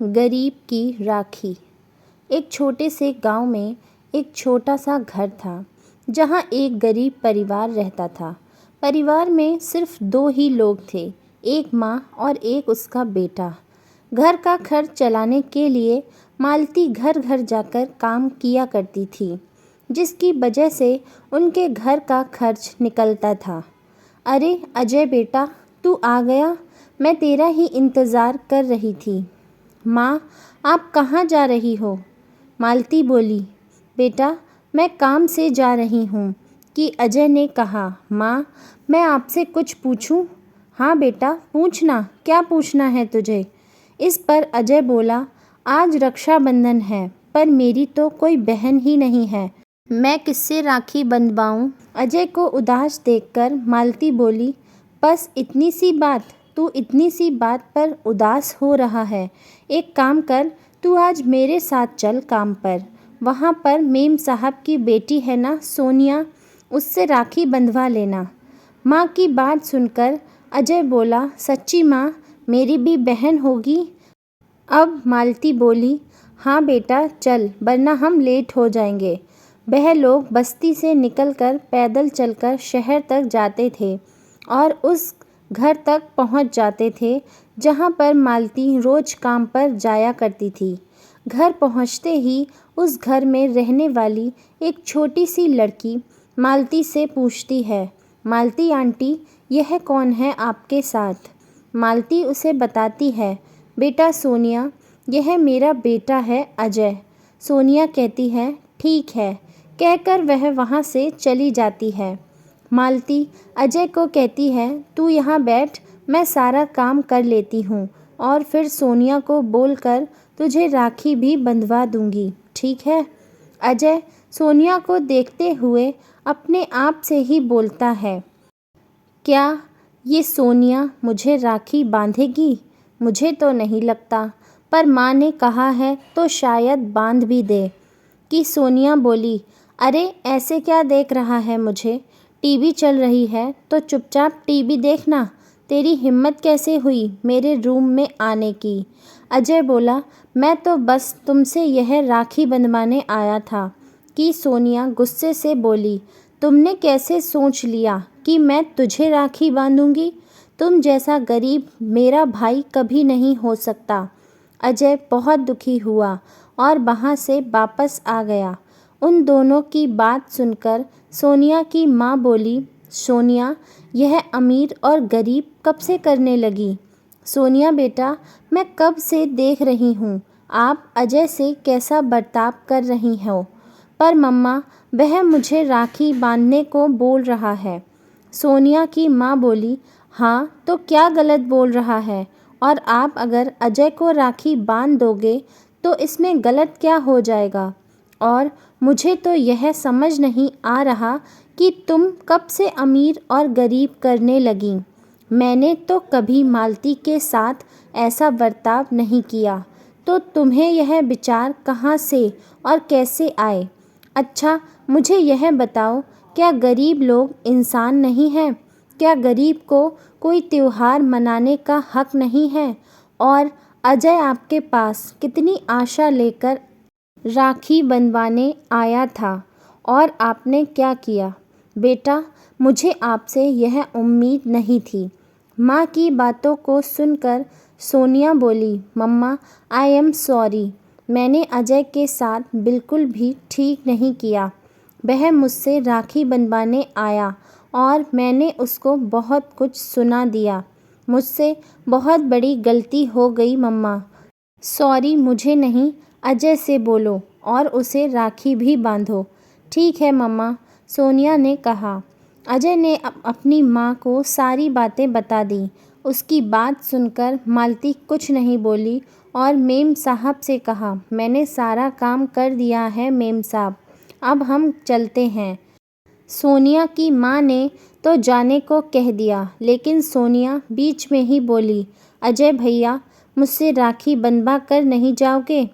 गरीब की राखी। एक छोटे से गांव में एक छोटा सा घर था जहां एक गरीब परिवार रहता था। परिवार में सिर्फ दो ही लोग थे, एक माँ और एक उसका बेटा। घर का खर्च चलाने के लिए मालती घर घर जाकर काम किया करती थी, जिसकी वजह से उनके घर का खर्च निकलता था। अरे अजय बेटा, तू आ गया। मैं तेरा ही इंतज़ार कर रही थी। माँ, आप कहाँ जा रही हो? मालती बोली। बेटा, मैं काम से जा रही हूँ। कि अजय ने कहा। माँ, मैं आपसे कुछ पूछूं? हाँ बेटा, पूछना। क्या पूछना है तुझे? इस पर अजय बोला, आज रक्षाबंधन है, पर मेरी तो कोई बहन ही नहीं है। मैं किससे राखी बंधवाऊँ? अजय को उदास देखकर मालती बोली, बस इतनी सी बात? तू इतनी सी बात पर उदास हो रहा है। एक काम कर, तू आज मेरे साथ चल काम पर। वहाँ पर मेम साहब की बेटी है ना, सोनिया, उससे राखी बंधवा लेना। माँ की बात सुनकर अजय बोला, सच्ची माँ, मेरी भी बहन होगी? अब मालती बोली, हाँ बेटा चल, वरना हम लेट हो जाएंगे। वह लोग बस्ती से निकलकर पैदल चलकर शहर तक जाते थे और उस घर तक पहुंच जाते थे जहां पर मालती रोज काम पर जाया करती थी। घर पहुंचते ही उस घर में रहने वाली एक छोटी सी लड़की मालती से पूछती है, मालती आंटी, यह कौन है आपके साथ? मालती उसे बताती है, बेटा सोनिया, यह मेरा बेटा है अजय। सोनिया कहती है, ठीक है, कहकर वह वहाँ से चली जाती है। मालती अजय को कहती है, तू यहाँ बैठ, मैं सारा काम कर लेती हूँ और फिर सोनिया को बोलकर तुझे राखी भी बंधवा दूँगी, ठीक है? अजय सोनिया को देखते हुए अपने आप से ही बोलता है, क्या ये सोनिया मुझे राखी बांधेगी? मुझे तो नहीं लगता, पर माँ ने कहा है तो शायद बांध भी दे। कि सोनिया बोली, अरे ऐसे क्या देख रहा है मुझे? टीवी चल रही है तो चुपचाप टीवी देखना। तेरी हिम्मत कैसे हुई मेरे रूम में आने की? अजय बोला, मैं तो बस तुमसे यह राखी बंधवाने आया था। कि सोनिया गुस्से से बोली, तुमने कैसे सोच लिया कि मैं तुझे राखी बांधूंगी? तुम जैसा गरीब मेरा भाई कभी नहीं हो सकता। अजय बहुत दुखी हुआ और वहाँ से वापस आ गया। उन दोनों की बात सुनकर सोनिया की माँ बोली, सोनिया, यह अमीर और गरीब कब से करने लगी? सोनिया बेटा, मैं कब से देख रही हूँ आप अजय से कैसा बर्ताव कर रही हो, पर मम्मा, वह मुझे राखी बांधने को बोल रहा है। सोनिया की माँ बोली, हाँ तो क्या गलत बोल रहा है? और आप अगर अजय को राखी बांध दोगे तो इसमें गलत क्या हो जाएगा? और मुझे तो यह समझ नहीं आ रहा कि तुम कब से अमीर और गरीब करने लगी। मैंने तो कभी मालती के साथ ऐसा बर्ताव नहीं किया, तो तुम्हें यह विचार कहाँ से और कैसे आए? अच्छा, मुझे यह बताओ, क्या गरीब लोग इंसान नहीं हैं? क्या गरीब को कोई त्योहार मनाने का हक नहीं है? और अजय आपके पास कितनी आशा लेकर राखी बंधवाने आया था और आपने क्या किया? बेटा, मुझे आपसे यह उम्मीद नहीं थी। माँ की बातों को सुनकर सोनिया बोली, मम्मा, आई एम सॉरी। मैंने अजय के साथ बिल्कुल भी ठीक नहीं किया। वह मुझसे राखी बंधवाने आया और मैंने उसको बहुत कुछ सुना दिया। मुझसे बहुत बड़ी गलती हो गई मम्मा। सॉरी मुझे नहीं, अजय से बोलो और उसे राखी भी बांधो। ठीक है मम्मा, सोनिया ने कहा। अजय ने अपनी माँ को सारी बातें बता दी। उसकी बात सुनकर मालती कुछ नहीं बोली और मेम साहब से कहा, मैंने सारा काम कर दिया है मेम साहब, अब हम चलते हैं। सोनिया की माँ ने तो जाने को कह दिया, लेकिन सोनिया बीच में ही बोली, अजय भैया, मुझसे राखी बंधवा कर नहीं जाओगे?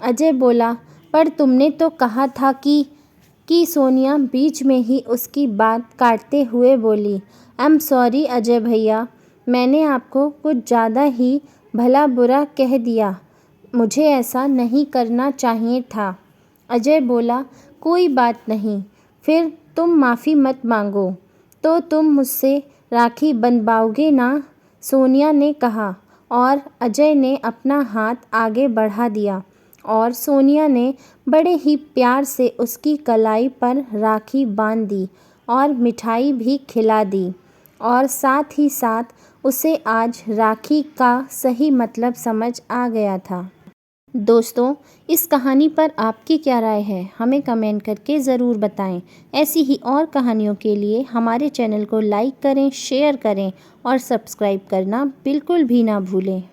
अजय बोला, पर तुमने तो कहा था कि सोनिया बीच में ही उसकी बात काटते हुए बोली, आई एम सॉरी अजय भैया, मैंने आपको कुछ ज़्यादा ही भला बुरा कह दिया। मुझे ऐसा नहीं करना चाहिए था। अजय बोला, कोई बात नहीं, फिर तुम माफ़ी मत मांगो तो तुम मुझसे राखी बंधवाओगे ना? सोनिया ने कहा और अजय ने अपना हाथ आगे बढ़ा दिया और सोनिया ने बड़े ही प्यार से उसकी कलाई पर राखी बांध दी और मिठाई भी खिला दी और साथ ही साथ उसे आज राखी का सही मतलब समझ आ गया था। दोस्तों, इस कहानी पर आपकी क्या राय है? हमें कमेंट करके ज़रूर बताएं। ऐसी ही और कहानियों के लिए हमारे चैनल को लाइक करें, शेयर करें और सब्सक्राइब करना बिल्कुल भी ना भूलें।